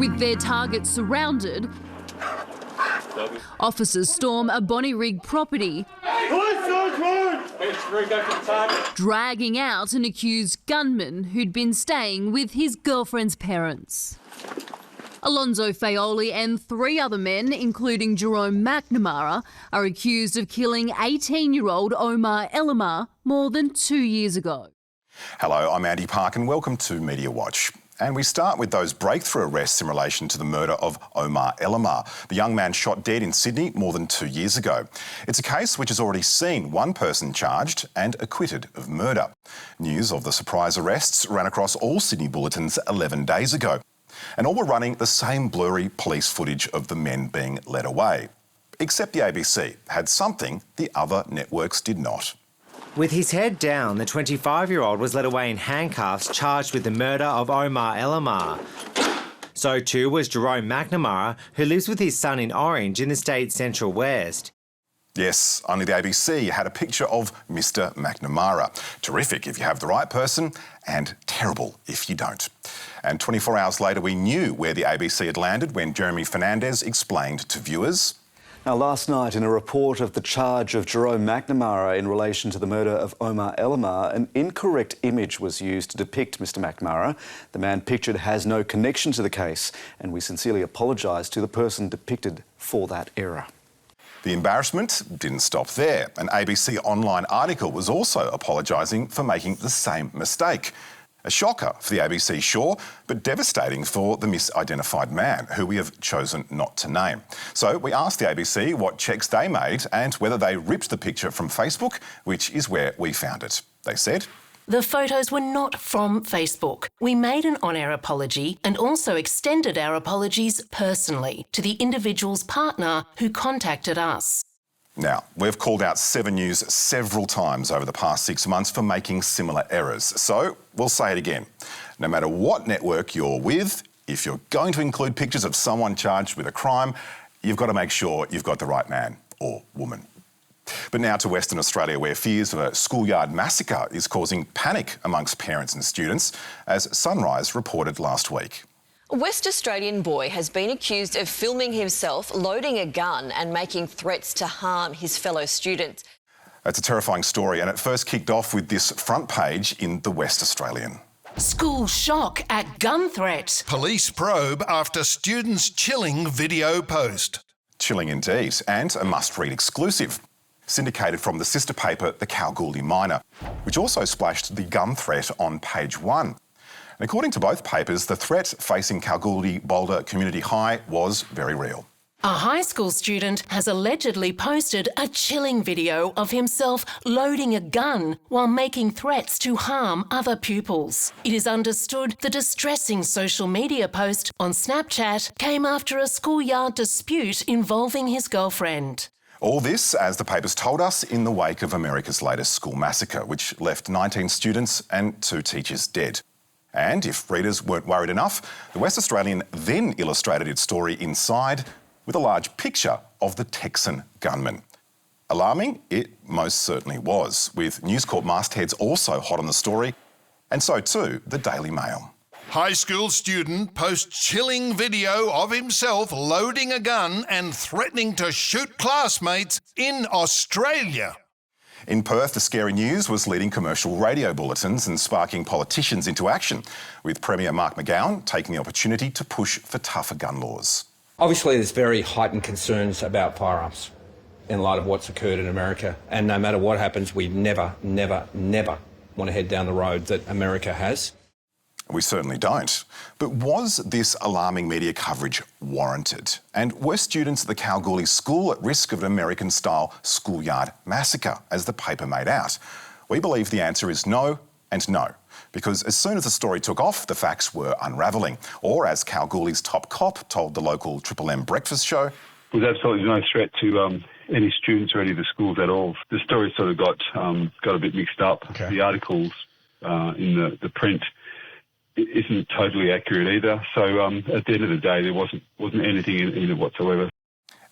With their target surrounded, officers storm a Bonnyrigg property, dragging out an accused gunman who'd been staying with his girlfriend's parents. Alonzo Faoli and 3 other men, including Jerome McNamara, are accused of killing 18-year-old Omar Elamar more than 2 years ago. Hello, I'm Andy Park and welcome to Media Watch. And we start with those breakthrough arrests in relation to the murder of Omar Elamar, the young man shot dead in Sydney more than 2 years ago. It's a case which has already seen one person charged and acquitted of murder. News of the surprise arrests ran across all Sydney bulletins 11 days ago. And all were running the same blurry police footage of the men being led away. Except the ABC had something the other networks did not. With his head down, the 25-year-old was led away in handcuffs, charged with the murder of Omar Elamar. So too was Jerome McNamara, who lives with his son in Orange in the state's Central West. Yes, only the ABC had a picture of Mr. McNamara. Terrific if you have the right person, and terrible if you don't. And 24 hours later, we knew where the ABC had landed when Jeremy Fernandez explained to viewers. Now, last night, in a report of the charge of Jerome McNamara in relation to the murder of Omar Elamar, an incorrect image was used to depict Mr McNamara. The man pictured has no connection to the case, and we sincerely apologise to the person depicted for that error. The embarrassment didn't stop there. An ABC online article was also apologising for making the same mistake. A shocker for the ABC, sure, but devastating for the misidentified man, who we have chosen not to name. So we asked the ABC what checks they made and whether they ripped the picture from Facebook, which is where we found it. They said, "The photos were not from Facebook. We made an on-air apology and also extended our apologies personally to the individual's partner who contacted us." Now, we've called out 7 News several times over the past 6 months for making similar errors. So we'll say it again. No matter what network you're with, if you're going to include pictures of someone charged with a crime, you've got to make sure you've got the right man or woman. But now to Western Australia, where fears of a schoolyard massacre is causing panic amongst parents and students, as Sunrise reported last week. A West Australian boy has been accused of filming himself loading a gun and making threats to harm his fellow students. It's a terrifying story, and it first kicked off with this front page in the West Australian. School shock at gun threat. Police probe after student's chilling video post. Chilling indeed, and a must-read exclusive. Syndicated from the sister paper, The Kalgoorlie Miner, which also splashed the gun threat on page 1. And according to both papers, the threat facing Kalgoorlie Boulder Community High was very real. A high school student has allegedly posted a chilling video of himself loading a gun while making threats to harm other pupils. It is understood the distressing social media post on Snapchat came after a schoolyard dispute involving his girlfriend. All this, as the papers told us, in the wake of America's latest school massacre, which left 19 students and 2 teachers dead. And if readers weren't worried enough, the West Australian then illustrated its story inside with a large picture of the Texan gunman. Alarming? It most certainly was, with News Corp mastheads also hot on the story, and so too the Daily Mail. High school student posts chilling video of himself loading a gun and threatening to shoot classmates in Australia. In Perth, the scary news was leading commercial radio bulletins and sparking politicians into action, with Premier Mark McGowan taking the opportunity to push for tougher gun laws. Obviously, there's very heightened concerns about firearms in light of what's occurred in America. And no matter what happens, we never, never, never want to head down the road that America has. We certainly don't. But was this alarming media coverage warranted? And were students at the Kalgoorlie school at risk of an American-style schoolyard massacre, as the paper made out? We believe the answer is no and no, because as soon as the story took off, the facts were unravelling. Or as Kalgoorlie's top cop told the local Triple M breakfast show, "There was absolutely no threat to any students or any of the schools at all. The story sort of got a bit mixed up. Okay. The articles in the print isn't totally accurate either. So at the end of the day, there wasn't anything in it whatsoever."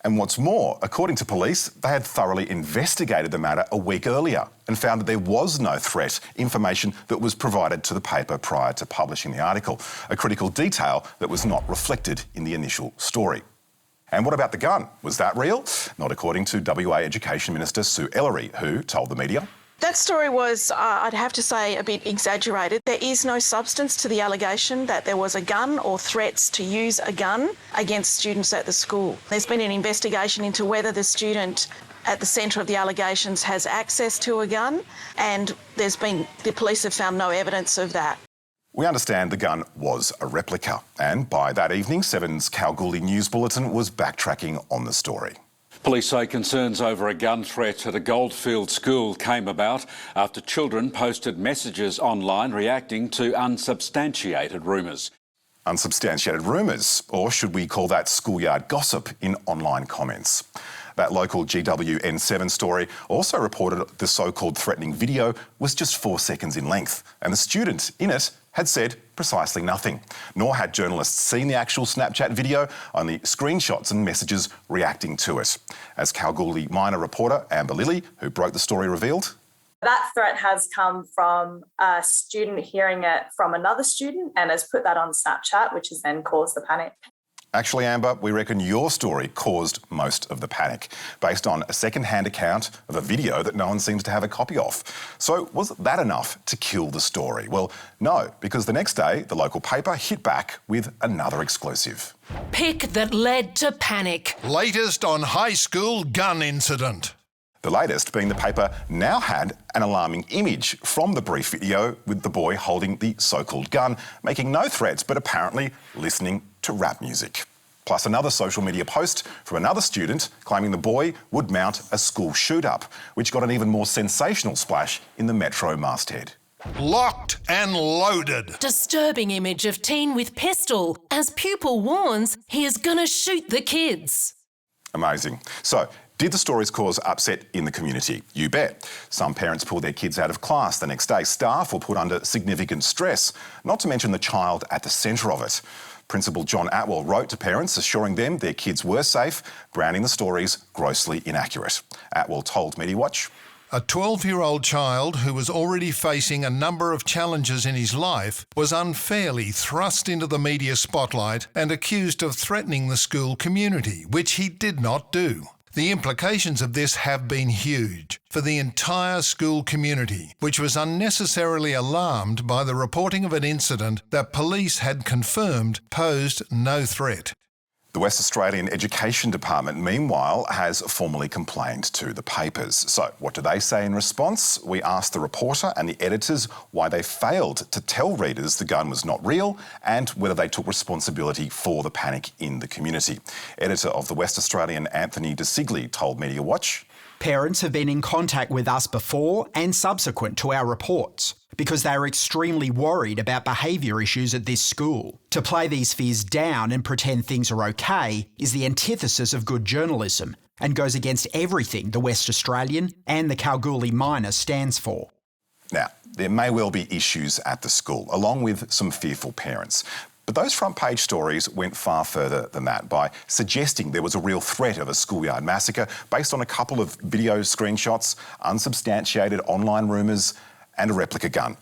And what's more, according to police, they had thoroughly investigated the matter a week earlier and found that there was no threat, information that was provided to the paper prior to publishing the article, a critical detail that was not reflected in the initial story. And what about the gun? Was that real? Not according to WA Education Minister Sue Ellery, who told the media. That story was, I'd have to say, a bit exaggerated. There is no substance to the allegation that there was a gun or threats to use a gun against students at the school. There's been an investigation into whether the student at the centre of the allegations has access to a gun, and the police have found no evidence of that. We understand the gun was a replica, and by that evening, Seven's Kalgoorlie News Bulletin was backtracking on the story. Police say concerns over a gun threat at a Goldfield school came about after children posted messages online reacting to unsubstantiated rumours. Unsubstantiated rumours, or should we call that schoolyard gossip in online comments? That local GWN7 story also reported the so-called threatening video was just 4 seconds in length, and the student in it had said precisely nothing. Nor had journalists seen the actual Snapchat video, only screenshots and messages reacting to it. As Kalgoorlie Minor reporter Amber Lilly, who broke the story, revealed, that threat has come from a student hearing it from another student and has put that on Snapchat, which has then caused the panic. Actually, Amber, we reckon your story caused most of the panic, based on a second-hand account of a video that no one seems to have a copy of. So was that enough to kill the story? Well, no, because the next day, the local paper hit back with another exclusive. Pick that led to panic. Latest on high school gun incident. The latest being the paper now had an alarming image from the brief video with the boy holding the so-called gun, making no threats but apparently listening to rap music. Plus another social media post from another student claiming the boy would mount a school shoot-up, which got an even more sensational splash in the Metro masthead. Locked and loaded. Disturbing image of teen with pistol as pupil warns he is gonna shoot the kids. Amazing. So, did the stories cause upset in the community? You bet. Some parents pull their kids out of class the next day. Staff were put under significant stress, not to mention the child at the centre of it. Principal John Atwell wrote to parents assuring them their kids were safe, branding the stories grossly inaccurate. Atwell told MediaWatch, a 12-year-old child who was already facing a number of challenges in his life was unfairly thrust into the media spotlight and accused of threatening the school community, which he did not do. The implications of this have been huge for the entire school community, which was unnecessarily alarmed by the reporting of an incident that police had confirmed posed no threat. The West Australian Education Department, meanwhile, has formally complained to the papers. So what do they say in response? We asked the reporter and the editors why they failed to tell readers the gun was not real and whether they took responsibility for the panic in the community. Editor of the West Australian, Anthony De Sigley, told MediaWatch, parents have been in contact with us before and subsequent to our reports because they are extremely worried about behaviour issues at this school. To play these fears down and pretend things are okay is the antithesis of good journalism and goes against everything the West Australian and the Kalgoorlie Minor stands for. Now, there may well be issues at the school, along with some fearful parents. But those front page stories went far further than that by suggesting there was a real threat of a schoolyard massacre based on a couple of video screenshots, unsubstantiated online rumours and a replica gun.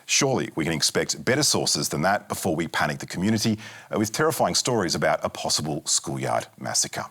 Surely we can expect better sources than that before we panic the community with terrifying stories about a possible schoolyard massacre.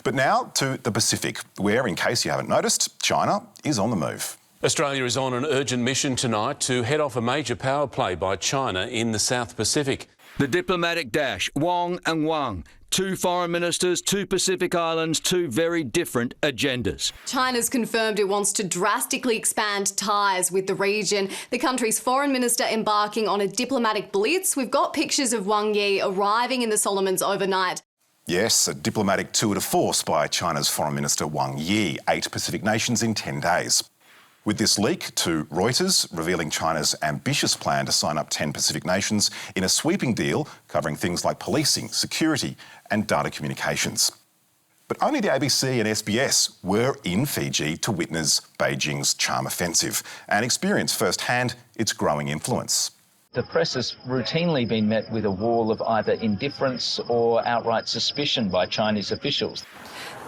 But now to the Pacific, where, in case you haven't noticed, China is on the move. Australia is on an urgent mission tonight to head off a major power play by China in the South Pacific. The diplomatic dash, Wang and Wang. 2 foreign ministers, 2 Pacific islands, 2 very different agendas. China's confirmed it wants to drastically expand ties with the region. The country's foreign minister embarking on a diplomatic blitz. We've got pictures of Wang Yi arriving in the Solomons overnight. Yes, a diplomatic tour de force by China's Foreign Minister Wang Yi, 8 Pacific nations in 10 days. With this leak to Reuters revealing China's ambitious plan to sign up 10 Pacific nations in a sweeping deal covering things like policing, security and data communications. But only the ABC and SBS were in Fiji to witness Beijing's charm offensive and experience firsthand its growing influence. The press has routinely been met with a wall of either indifference or outright suspicion by Chinese officials.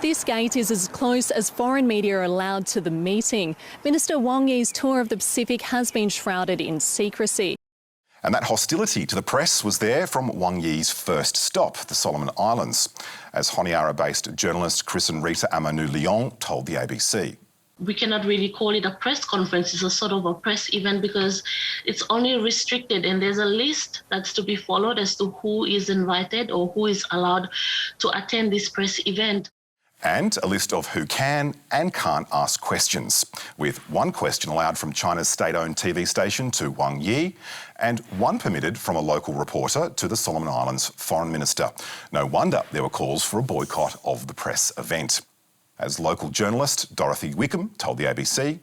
This gate is as close as foreign media are allowed to the meeting. Minister Wang Yi's tour of the Pacific has been shrouded in secrecy. And that hostility to the press was there from Wang Yi's first stop, the Solomon Islands, as Honiara-based journalist Chris and Rita Amanu-Lyon told the ABC. We cannot really call it a press conference. It's a sort of a press event because it's only restricted and there's a list that's to be followed as to who is invited or who is allowed to attend this press event. And a list of who can and can't ask questions, with one question allowed from China's state-owned TV station to Wang Yi and one permitted from a local reporter to the Solomon Islands foreign minister. No wonder there were calls for a boycott of the press event. As local journalist Dorothy Wickham told the ABC,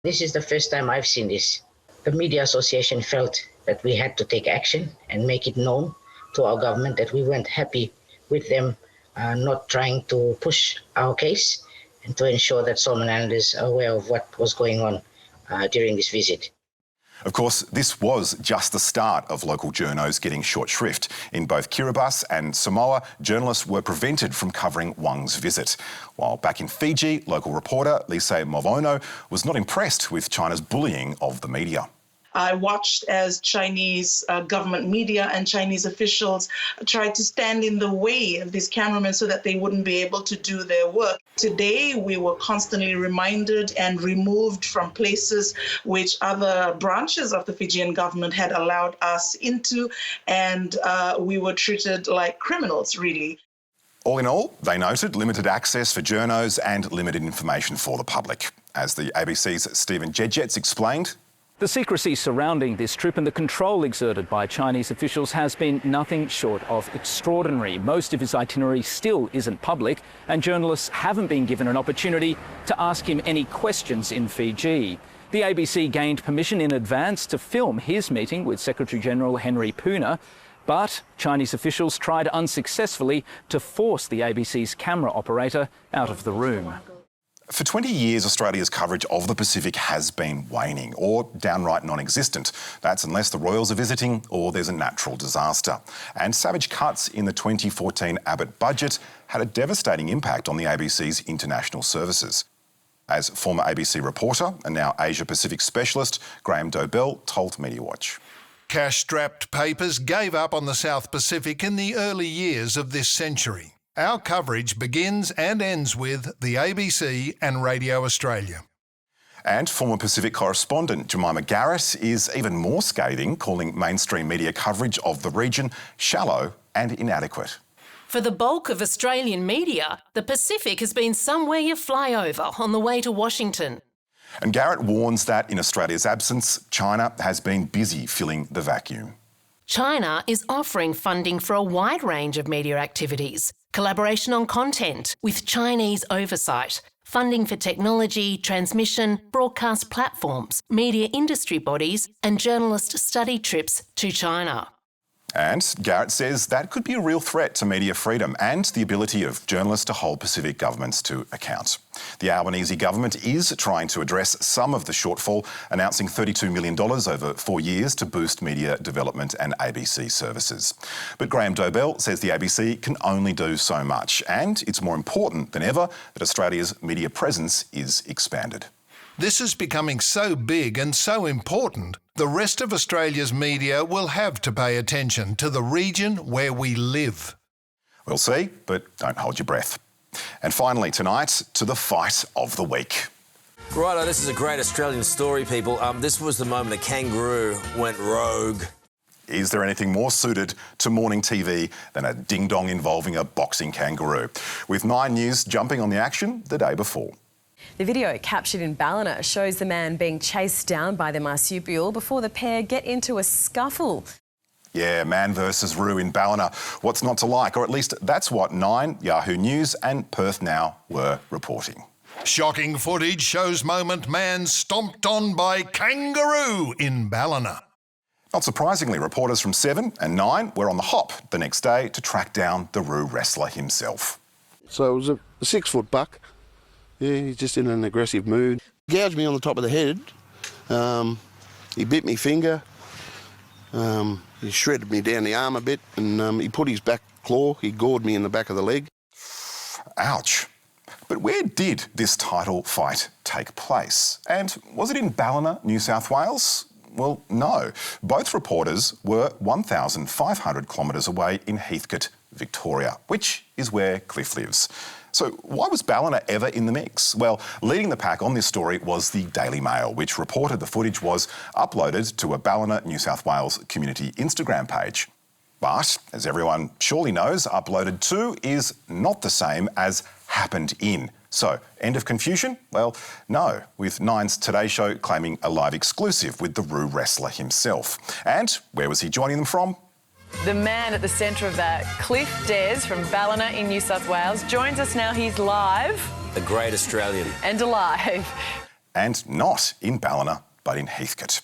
"This is the first time I've seen this. The Media Association felt that we had to take action and make it known to our government that we weren't happy with them not trying to push our case and to ensure that Solomon Islanders are aware of what was going on during this visit." Of course, this was just the start of local journos getting short shrift. In both Kiribati and Samoa, journalists were prevented from covering Wang's visit. While back in Fiji, local reporter Lise Movono was not impressed with China's bullying of the media. I watched as Chinese government media and Chinese officials tried to stand in the way of these cameramen so that they wouldn't be able to do their work. Today, we were constantly reminded and removed from places which other branches of the Fijian government had allowed us into, and we were treated like criminals, really. All in all, they noted limited access for journos and limited information for the public. As the ABC's Stephen Jedjets explained, the secrecy surrounding this trip and the control exerted by Chinese officials has been nothing short of extraordinary. Most of his itinerary still isn't public, and journalists haven't been given an opportunity to ask him any questions in Fiji. The ABC gained permission in advance to film his meeting with Secretary-General Henry Puna, but Chinese officials tried unsuccessfully to force the ABC's camera operator out of the room. For 20 years, Australia's coverage of the Pacific has been waning or downright non-existent. That's unless the royals are visiting or there's a natural disaster. And savage cuts in the 2014 Abbott budget had a devastating impact on the ABC's international services. As former ABC reporter and now Asia-Pacific specialist Graham Dobell told Media Watch. Cash-strapped papers gave up on the South Pacific in the early years of this century. Our coverage begins and ends with the ABC and Radio Australia. And former Pacific correspondent Jemima Garrett is even more scathing, calling mainstream media coverage of the region shallow and inadequate. For the bulk of Australian media, the Pacific has been somewhere you fly over on the way to Washington. And Garrett warns that in Australia's absence, China has been busy filling the vacuum. China is offering funding for a wide range of media activities, collaboration on content with Chinese oversight, funding for technology, transmission, broadcast platforms, media industry bodies and journalist study trips to China. And Garrett says that could be a real threat to media freedom and the ability of journalists to hold Pacific governments to account. The Albanese government is trying to address some of the shortfall, announcing $32 million over 4 years to boost media development and ABC services. But Graham Dobell says the ABC can only do so much, and it's more important than ever that Australia's media presence is expanded. This is becoming so big and so important, the rest of Australia's media will have to pay attention to the region where we live. We'll see, but don't hold your breath. And finally tonight, to the fight of the week. Righto, this is a great Australian story, people. This was the moment a kangaroo went rogue. Is there anything more suited to morning TV than a ding-dong involving a boxing kangaroo? With 9 News jumping on the action the day before. The video captured in Ballina shows the man being chased down by the marsupial before the pair get into a scuffle. Yeah, man versus Roo in Ballina. What's not to like? Or at least that's what 9, Yahoo News and Perth Now were reporting. Shocking footage shows moment man stomped on by kangaroo in Ballina. Not surprisingly, reporters from 7 and 9 were on the hop the next day to track down the Roo wrestler himself. So it was a 6-foot buck. Yeah, he's just in an aggressive mood. Gouged me on the top of the head. He bit me finger. He shredded me down the arm a bit, and he put his back claw, he gored me in the back of the leg. Ouch. But where did this title fight take place? And was it in Ballina, New South Wales? Well, no. Both reporters were 1,500 kilometres away in Heathcote, Victoria, which is where Cliff lives. So why was Ballina ever in the mix? Well, leading the pack on this story was the Daily Mail, which reported the footage was uploaded to a Ballina, New South Wales community Instagram page. But, as everyone surely knows, uploaded to is not the same as happened in. So, end of confusion? Well, no, with Nine's Today Show claiming a live exclusive with the Roo wrestler himself. And where was he joining them from? The man at the centre of that, Cliff Des from Ballina in New South Wales, joins us now. He's live. The great Australian. And alive. And not in Ballina, but in Heathcote.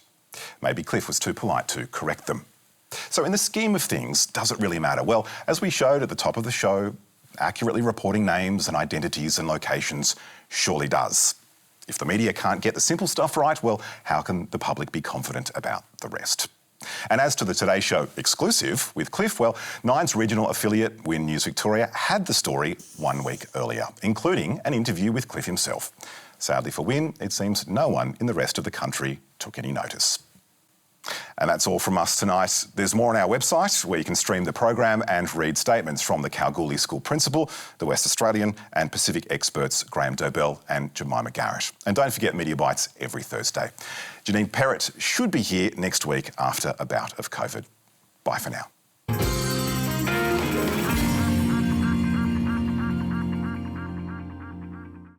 Maybe Cliff was too polite to correct them. So in the scheme of things, does it really matter? Well, as we showed at the top of the show, accurately reporting names and identities and locations surely does. If the media can't get the simple stuff right, well, how can the public be confident about the rest? And as to the Today Show exclusive with Cliff, well, Nine's regional affiliate, Win News Victoria, had the story 1 week earlier, including an interview with Cliff himself. Sadly for Win, it seems no one in the rest of the country took any notice. And that's all from us tonight. There's more on our website where you can stream the program and read statements from the Kalgoorlie School Principal, the West Australian and Pacific experts Graham Dobell and Jemima Garrett. And don't forget Media Bites every Thursday. Janine Perrott should be here next week after a bout of COVID. Bye for now.